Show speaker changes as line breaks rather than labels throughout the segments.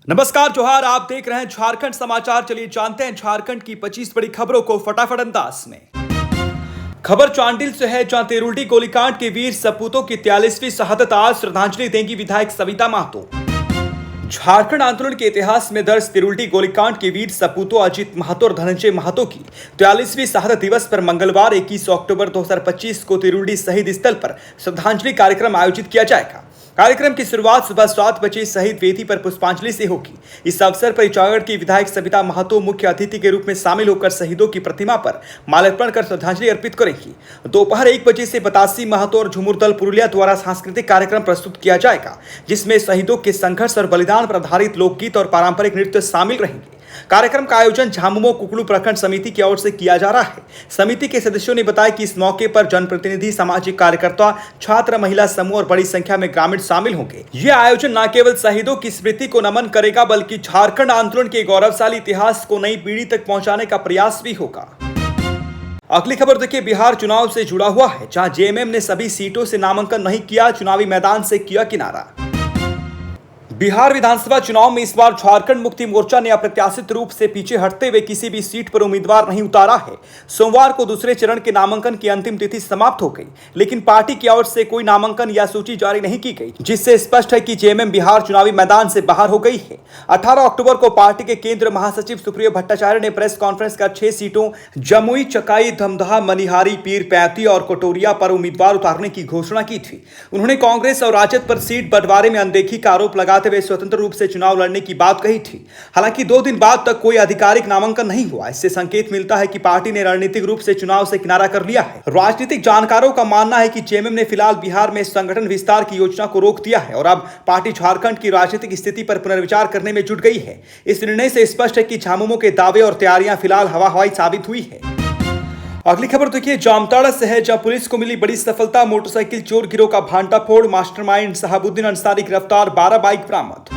नमस्कार जोहार, आप देख रहे हैं झारखंड समाचार। चलिए जानते हैं झारखंड की 25 बड़ी खबरों को फटाफट अंदाज में। खबर चांडिल से है, जहां तेरुलडी गोलीकांड के वीर सपूतों की 43वीं शहादत आज श्रद्धांजलि देंगी विधायक सविता महतो। झारखंड आंदोलन के इतिहास में दर्ज तेरुलडी गोलीकांड के वीर सपूतों अजित महतो और धनंजय महतो की 43वीं शहादत दिवस पर मंगलवार 21 अक्टूबर 2025 को तेरुलडी शहीद स्थल पर श्रद्धांजलि कार्यक्रम आयोजित किया जाएगा। कार्यक्रम की शुरुआत सुबह 7 बजे शहीद वेदी पर पुष्पांजलि से होगी। इस अवसर पर इचागढ़ की विधायक सविता महतो मुख्य अतिथि के रूप में शामिल होकर शहीदों की प्रतिमा पर माल्यार्पण कर श्रद्धांजलि अर्पित करेंगी। दोपहर 1 बजे से बतासी महतो और झुमुर दल पुरुलिया द्वारा सांस्कृतिक कार्यक्रम प्रस्तुत किया जाएगा, जिसमें शहीदों के संघर्ष और बलिदान पर आधारित लोकगीत और पारंपरिक नृत्य शामिल रहेंगे। कार्यक्रम का आयोजन झामुमो कुकड़ू प्रखंड समिति की ओर से किया जा रहा है। समिति के सदस्यों ने बताया कि इस मौके पर जनप्रतिनिधि, सामाजिक कार्यकर्ता, छात्र, महिला समूह और बड़ी संख्या में ग्रामीण शामिल होंगे। यह आयोजन न केवल शहीदों की स्मृति को नमन करेगा, बल्कि झारखंड आंदोलन के गौरवशाली इतिहास को नई पीढ़ी तक पहुंचाने का प्रयास भी होगा। अगली खबर देखिए, बिहार चुनाव से जुड़ा हुआ है, जहां जेएमएम ने सभी सीटों से नामांकन नहीं किया, चुनावी मैदान से किया किनारा। बिहार विधानसभा चुनाव में इस बार झारखंड मुक्ति मोर्चा ने अप्रत्याशित रूप से पीछे हटते हुए किसी भी सीट पर उम्मीदवार नहीं उतारा है। सोमवार को दूसरे चरण के नामांकन की अंतिम तिथि समाप्त हो गई, लेकिन पार्टी की ओर से कोई नामांकन या सूची जारी नहीं की गई, जिससे स्पष्ट है कि जेएमएम बिहार चुनावी मैदान से बाहर हो गई है। 18 अक्टूबर को पार्टी के केंद्रीय महासचिव सुप्रियो भट्टाचार्य ने प्रेस कॉन्फ्रेंस कर 6 सीटों जमुई, चकाई, धमदाहा, मनिहारी, पीर पैंती और कोटोरिया पर उम्मीदवार उतारने की घोषणा की थी। उन्होंने कांग्रेस और राजद पर सीट बंटवारे में अनदेखी का आरोप लगाते वे स्वतंत्र रूप से चुनाव लड़ने की बात कही थी। हालांकि 2 दिन बाद तक कोई आधिकारिक नामांकन नहीं हुआ। इससे संकेत मिलता है कि पार्टी ने रणनीतिक रूप से चुनाव से किनारा कर लिया है। राजनीतिक जानकारों का मानना है कि जेएमएम ने फिलहाल बिहार में संगठन विस्तार की योजना को रोक दिया है और अब पार्टी झारखंड की राजनीतिक स्थिति पर पुनर्विचार करने में जुट गई है। इस निर्णय से स्पष्ट है कि झामुमो के दावे और तैयारियां फिलहाल हवाई साबित हुई है। अगली खबर देखिए, जामताड़ा से है, जहां पुलिस को मिली बड़ी सफलता। मोटरसाइकिल चोर गिरोह का भांटाफोड़, मास्टरमाइंड शहाबुद्दीन अंसारी गिरफ्तार, 12 बाइक बरामद।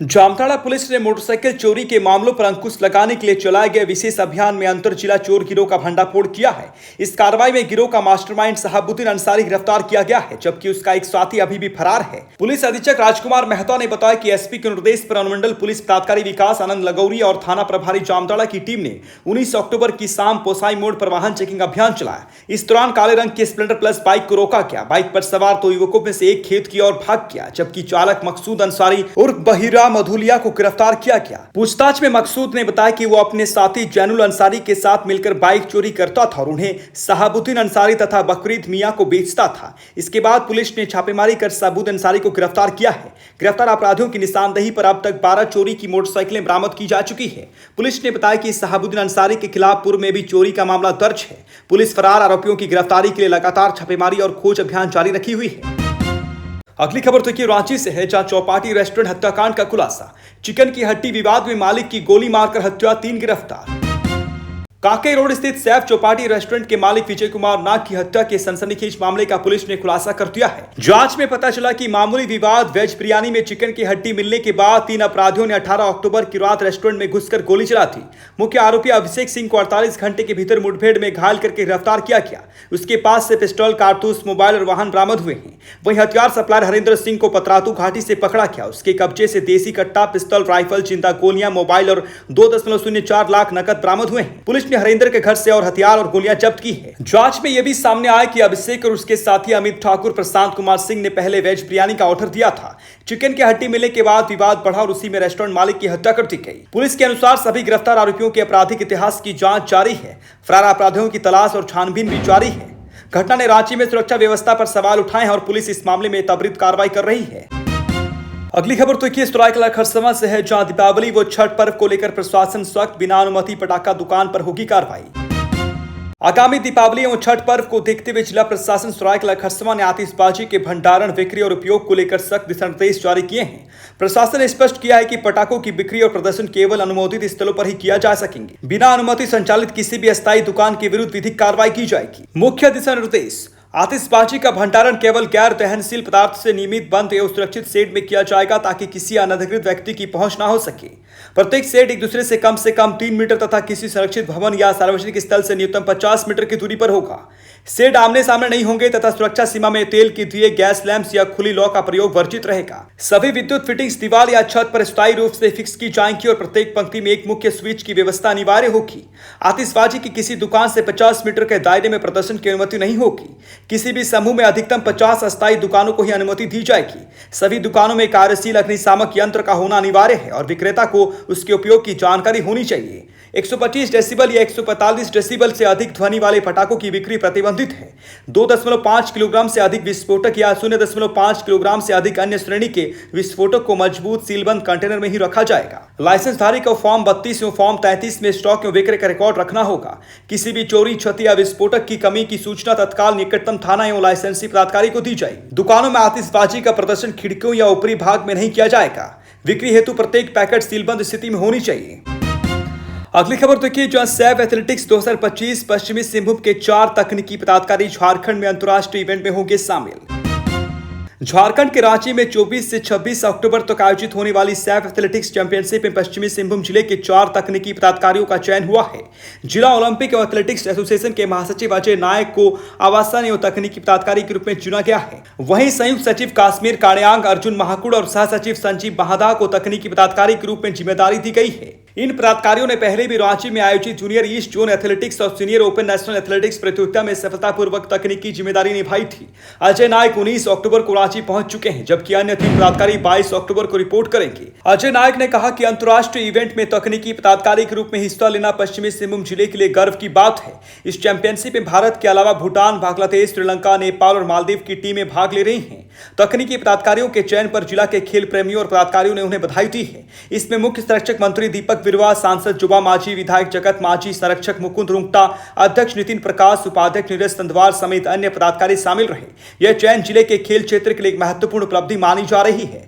जामताड़ा पुलिस ने मोटरसाइकिल चोरी के मामलों पर अंकुश लगाने के लिए चलाए गए विशेष अभियान में अंतर जिला चोर गिरोह का भंडाफोड़ किया है। इस कार्रवाई में गिरोह का मास्टरमाइंड शहाबुद्दीन अंसारी गिरफ्तार किया गया है, जबकि उसका एक साथी अभी भी फरार है। पुलिस अधीक्षक राजकुमार मेहता ने बताया कि एसपी के निर्देश पर अनुमंडल पुलिस पदाधिकारी विकास आनंद लगौरी और थाना प्रभारी जामताड़ा की टीम ने 19 अक्टूबर की शाम पोसाई मोड़ पर वाहन चेकिंग अभियान चलाया। इस दौरान काले रंग की स्प्लेंडर प्लस बाइक को रोका गया। बाइक पर सवार 2 युवकों में से एक खेत की ओर भाग गया, जबकि चालक मकसूद अंसारी उर्फ बहिरा मधुलिया को गिरफ्तार किया गया। पूछताछ में मकसूद ने बताया कि वो अपने साथी जैनुल अंसारी के साथ मिलकर बाइक चोरी करता था और उन्हें शहाबुद्दीन अंसारी तथा बकरीद मियां को बेचता था। इसके बाद पुलिस ने छापेमारी कर शहाबुद्दीन अंसारी को गिरफ्तार किया है। गिरफ्तार अपराधियों की निशानदेही पर अब तक 12 चोरी की मोटरसाइकिलें बरामद की जा चुकी है। पुलिस ने बताया कि शहाबुद्दीन अंसारी के खिलाफ पूर्व में भी चोरी का मामला दर्ज है। पुलिस फरार आरोपियों की गिरफ्तारी के लिए लगातार छापेमारी और खोज अभियान जारी रखी हुई है। अगली खबर देखिए, रांची से है, जहां चौपाटी रेस्टोरेंट हत्याकांड का खुलासा। चिकन की हड्डी विवाद में मालिक की गोली मारकर हत्या, 3 गिरफ्तार। कांके रोड स्थित सैफ चौपाटी रेस्टोरेंट के मालिक विजय कुमार नाग की हत्या के सनसनीखेज मामले का पुलिस ने खुलासा कर दिया है। जांच में पता चला कि मामूली विवाद वेज बिरयानी में चिकन की हड्डी मिलने के बाद 3 अपराधियों ने 18 अक्टूबर की रात रेस्टोरेंट में घुसकर गोली चला दी। मुख्य आरोपी अभिषेक सिंह को 48 घंटे के भीतर मुठभेड़ में घायल करके गिरफ्तार किया गया। उसके पास से पिस्टल, कारतूस, मोबाइल और वाहन बरामद हुए हैं। वहीं हथियार सप्लायर हरिंदर सिंह को पतरातू घाटी से पकड़ा गया। उसके कब्जे से देसी कट्टा, पिस्टल, राइफल, जिंदा गोलियां, मोबाइल और 2.04 लाख नकद बरामद हुए हैं। पुलिस ने हरिंदर के घर से और हथियार और गोलियां जब्त की है। जांच में यह भी सामने आया कि अभिषेक और उसके साथी अमित ठाकुर, प्रशांत कुमार सिंह ने पहले वेज बिरयानी का ऑर्डर दिया था। चिकन की हड्डी मिलने के बाद विवाद बढ़ा और उसी में रेस्टोरेंट मालिक की हत्या कर दी गई। पुलिस के अनुसार सभी गिरफ्तार आरोपियों के आपराधिक इतिहास की जांच जारी है। फरार अपराधियों की तलाश और छानबीन भी जारी है। घटना ने रांची में सुरक्षा व्यवस्था पर सवाल उठाए हैं और पुलिस इस मामले में त्वरित कार्रवाई कर रही है। अगली खबर तो देखिए, सरायकेला खरसावां से है, जहां दीपावली व छठ पर्व को लेकर प्रशासन सख्त, बिना अनुमति पटाखा दुकान पर होगी कार्रवाई। आगामी दीपावली एवं छठ पर्व को देखते हुए जिला प्रशासन सरायकेला खरसावां ने आतिशबाजी के भंडारण, बिक्री और उपयोग को लेकर सख्त दिशा निर्देश जारी किए हैं। प्रशासन ने स्पष्ट किया है कि पटाखों की बिक्री और प्रदर्शन केवल अनुमोदित स्थलों पर ही किया जा सकेंगे। बिना अनुमति संचालित किसी भी अस्थायी दुकान के विरुद्ध विधिक कार्रवाई की जाएगी। मुख्य दिशा निर्देश, आतिशबाजी का भंडारण केवल गैर दहनशील पदार्थ से नियमित बंद एवं सुरक्षित शेड में किया जाएगा ताकि किसी अनधिकृत व्यक्ति की पहुंच न हो सके। प्रत्येक शेड एक दूसरे से कम 3 मीटर तथा किसी संरक्षित भवन या सार्वजनिक स्थल से न्यूनतम 50 मीटर की दूरी पर होगा। शेड आमने सामने नहीं होंगे तथा सुरक्षा सीमा में तेल के दिए, गैस लैंप्स या खुली लौ का प्रयोग वर्जित रहेगा। सभी विद्युत फिटिंग्स दीवार या छत पर स्थायी रूप से फिक्स की जाएंगी और प्रत्येक पंक्ति में एक मुख्य स्विच की व्यवस्था अनिवार्य होगी। आतिशबाजी की किसी दुकान से 50 मीटर के दायरे में प्रदर्शन की अनुमति नहीं होगी। किसी भी समूह में अधिकतम 50 अस्थायी दुकानों को ही अनुमति दी जाएगी। सभी दुकानों में कार्यशील अग्निशामक यंत्र का होना अनिवार्य है और विक्रेता को उसके उपयोग की जानकारी होनी चाहिए। 125 डेसिबल या 145 डेसिबल से अधिक ध्वनि वाले पटाखों की बिक्री प्रतिबंधित है। 2.5 किलोग्राम से अधिक विस्फोटक या 0.5 किलोग्राम से अधिक अन्य श्रेणी के विस्फोटक को मजबूत सीलबंद कंटेनर में ही रखा जाएगा। लाइसेंसधारी को फॉर्म 32 एवं फॉर्म 33 में स्टॉक एवं विक्रय का रिकॉर्ड रखना होगा। किसी भी चोरी, क्षति या विस्फोटक की कमी की सूचना तत्काल निकटतम थाना एवं लाइसेंसी पदाधिकारी को दी जाएगी। दुकानों में आतिशबाजी का प्रदर्शन खिड़कियों या ऊपरी भाग में नहीं किया जाएगा। बिक्री हेतु प्रत्येक पैकेट सीलबंद स्थिति में होनी चाहिए। अगली खबर देखिए, जहां सैफ एथलेटिक्स 2025 पश्चिमी सिंहभूम के 4 तकनीकी पदाधिकारी झारखंड में अंतर्राष्ट्रीय इवेंट में होंगे शामिल। झारखंड के रांची में 24 से 26 अक्टूबर तक आयोजित होने वाली सैफ एथलेटिक्स चैंपियनशिप में पश्चिमी सिंहभूम जिले के 4 तकनीकी पदाधिकारियों का चयन हुआ है। जिला ओलंपिक एवं एथलेटिक्स एसोसिएशन के महासचिव अजय नायक को आवासन एवं तकनीकी पदाधिकारी के रूप में चुना गया है। वहीं संयुक्त सचिव काश्मीर काणयांग अर्जुन महाकुड़ और सह सचिव संजीव महादा को तकनीकी पदाधिकारी के रूप में जिम्मेदारी दी गई है। इन पदाधिकारियों ने पहले भी रांची में आयोजित जूनियर ईस्ट जोन एथलेटिक्स और सीनियर ओपन नेशनल एथलेटिक्स प्रतियोगिता में सफलतापूर्वक तकनीकी जिम्मेदारी निभाई थी। अजय नायक 19 अक्टूबर को रांची पहुंच चुके हैं, जबकि अन्य 3 पदाधिकारी 22 अक्टूबर को रिपोर्ट करेंगे। अजय नायक ने कहा कि अंतर्राष्ट्रीय इवेंट में तकनीकी पदाधिकारी के रूप में हिस्सा लेना पश्चिमी सिंहभूम जिले के लिए गर्व की बात है। इस चैंपियनशिप में भारत के अलावा भूटान, बांग्लादेश, श्रीलंका, नेपाल और मालदीव की टीमें भाग ले रही हैं। तकनीकी पदाधिकारियों के चयन पर जिला के खेल प्रेमियों और पदाधिकारियों ने उन्हें बधाई दी है। इसमें मुख्य संरक्षक मंत्री दीपक बिरुवा, सांसद जुबा माझी, विधायक जगत माझी, संरक्षक मुकुंद रुंगटा, अध्यक्ष नितिन प्रकाश, उपाध्यक्ष नीरज तंदवार समेत अन्य पदाधिकारी शामिल रहे। यह चयन जिले के खेल क्षेत्र के लिए एक महत्वपूर्ण उपलब्धि मानी जा रही है।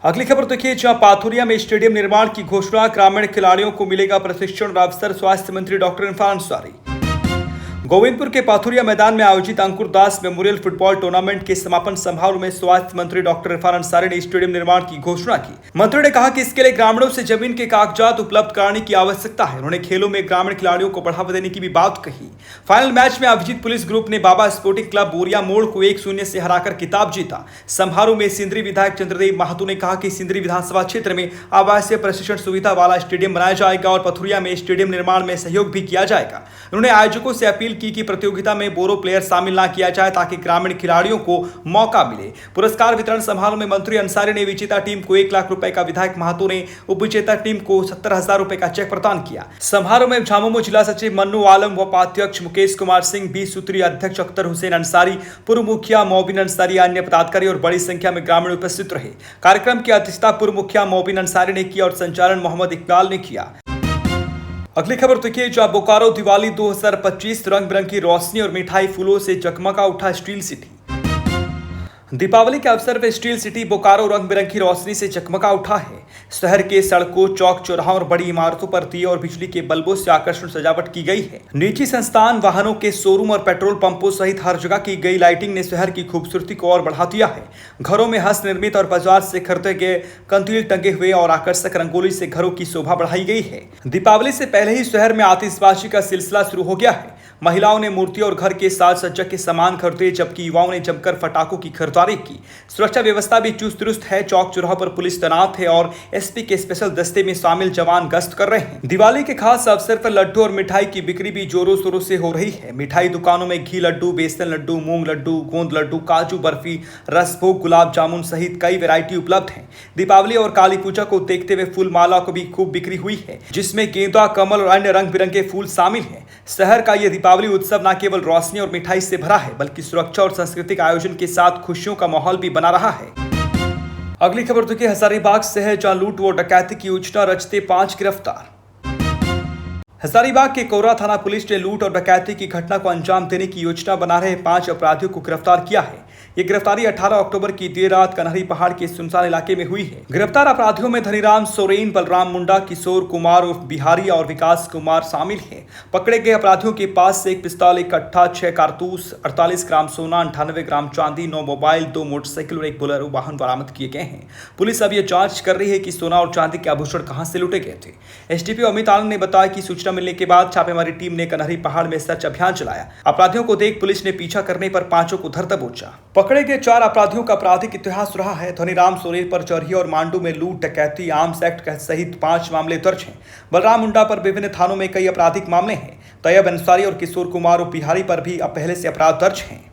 अगली खबर देखिए, जहां पाथुरिया में स्टेडियम निर्माण की घोषणा, ग्रामीण खिलाड़ियों को मिलेगा प्रशिक्षण और अवसर, स्वास्थ्य मंत्री डॉक्टर इरफान अंसारी। गोविंदपुर के पाथुरिया मैदान में आयोजित अंकुर दास मेमोरियल फुटबॉल टूर्नामेंट के समापन समारोह में स्वास्थ्य मंत्री डॉक्टर इरफान अंसारी ने स्टेडियम निर्माण की घोषणा की। मंत्री ने कहा कि इसके लिए ग्रामीणों से जमीन के कागजात उपलब्ध कराने की आवश्यकता है। उन्होंने खेलों में ग्रामीण खिलाड़ियों को बढ़ावा देने की भी बात कही। फाइनल मैच में अभिजीत पुलिस ग्रुप ने बाबा स्पोर्टिंग क्लब बोरिया मोड़ को 1-0 से हराकर खिताब जीता। समारोह में सिंदरी विधायक चंद्रदेव महतो ने कहा कि सिंदरी विधानसभा क्षेत्र में आवासीय प्रशिक्षण सुविधा वाला स्टेडियम बनाया जाएगा और पथुरिया में स्टेडियम निर्माण में सहयोग भी किया जाएगा। उन्होंने आयोजकों से अपील की कि प्रतियोगिता में बोरो प्लेयर शामिल ना किया जाए ताकि ग्रामीण खिलाड़ियों को मौका मिले। पुरस्कार वितरण समारोह में मंत्री अंसारी ने विजेता टीम को 1 लाख रुपए का, विधायक महतो ने उपविजेता टीम को 70,000 रुपए का चेक प्रदान किया। समारोह में झामुमो जिला सचिव मन्नू आलम, उपाध्यक्ष मुकेश कुमार सिंह, 20 सूत्री अध्यक्ष अख्तर हुसैन अंसारी, पूर्व मुखिया मोबिन अंसारी, अन्य पदाधिकारी और बड़ी संख्या में ग्रामीण उपस्थित रहे। कार्यक्रम की अध्यक्षता पूर्व मुखिया मोबिन अंसारी ने की और संचालन मोहम्मद इकबाल ने किया। अगली खबर देखिए, जहां बोकारो दिवाली 2025 रंग बिरंगी रोशनी और मिठाई फूलों से जगमगा उठा स्टील सिटी। दीपावली के अवसर पर स्टील सिटी बोकारो रंग बिरंगी रोशनी से जगमगा उठा है। शहर के सड़कों, चौक चौराहों और बड़ी इमारतों पर दिए और बिजली के बल्बों से आकर्षण सजावट की गई है। निजी संस्थान, वाहनों के शोरूम और पेट्रोल पंपों सहित हर जगह की गई लाइटिंग ने शहर की खूबसूरती को और बढ़ा दिया है। घरों में हस्त निर्मित और बाजार से खरीदे गए कंदील टंगे हुए और आकर्षक रंगोली से घरों की शोभा बढ़ाई गई है। दीपावली से पहले ही शहर में आतिशबाजी का सिलसिला शुरू हो गया है। महिलाओं ने मूर्ति और घर के साज सज्जा के सामान खरीदे, जबकि युवाओं ने जमकर पटाखों की खरीदारी की। सुरक्षा व्यवस्था भी चुस्त दुरुस्त है। चौक चौराहों पर पुलिस तैनात है और एसपी के स्पेशल दस्ते में शामिल जवान गश्त कर रहे हैं। दिवाली के खास अवसर पर लड्डू और मिठाई की बिक्री भी जोरों शोरों से हो रही है। मिठाई दुकानों में घी लड्डू, बेसन लड्डू, मूंग लड्डू, गोंद लड्डू, काजू बर्फी, रसभोग, गुलाब जामुन सहित कई वैरायटी उपलब्ध है। दीपावली और काली पूजा को देखते हुए फूल माला को भी खूब बिक्री हुई है, जिसमें गेंदा, कमल और अन्य रंग बिरंगे फूल शामिल है। शहर का यह दीपावली उत्सव न केवल रोशनी और मिठाई से भरा है, बल्कि सुरक्षा और सांस्कृतिक आयोजन के साथ खुशियों का माहौल भी बना रहा है। अगली खबर देखिए, हजारीबाग से है, जहां लूट व डकैती की योजना रचते 5 गिरफ्तार। हजारीबाग के कोरा थाना पुलिस ने लूट और डकैती की घटना को अंजाम देने की योजना बना रहे 5 अपराधियों को गिरफ्तार किया है। ये गिरफ्तारी 18 अक्टूबर की देर रात कन्हरी पहाड़ के सुनसान इलाके में हुई है। गिरफ्तार अपराधियों में धनीराम सोरेन, बलराम मुंडा, किशोर कुमार उर्फ बिहारी और विकास कुमार शामिल हैं। पकड़े गए अपराधियों के पास से एक पिस्तौल, एक कट्टा, 6 कारतूस, 48 ग्राम सोना, 98 ग्राम चांदी, 9 मोबाइल, 2 मोटरसाइकिल और एक बोलेरो वाहन बरामद किए गए हैं। पुलिस अब यह जांच कर रही है कि सोना और चांदी के आभूषण कहां से लूटे गए थे। एसडीपीओ अमित आनंद ने बताया कि सूचना मिलने के बाद छापेमारी टीम ने कन्हरी पहाड़ में सर्च अभियान चलाया। अपराधियों को देख पुलिस ने पीछा करने पर पांचों को धर दबोचा। पकड़े गए 4 अपराधियों का आपराधिक इतिहास रहा है। धनीराम सोरेन पर चरही और मांडू में लूट, डकैती, आर्म्स एक्ट सहित 5 मामले दर्ज हैं। बलराम मुंडा पर विभिन्न थानों में कई आपराधिक मामले हैं। तैयब अंसारी और किशोर कुमार और बिहारी पर भी अब पहले से अपराध दर्ज हैं।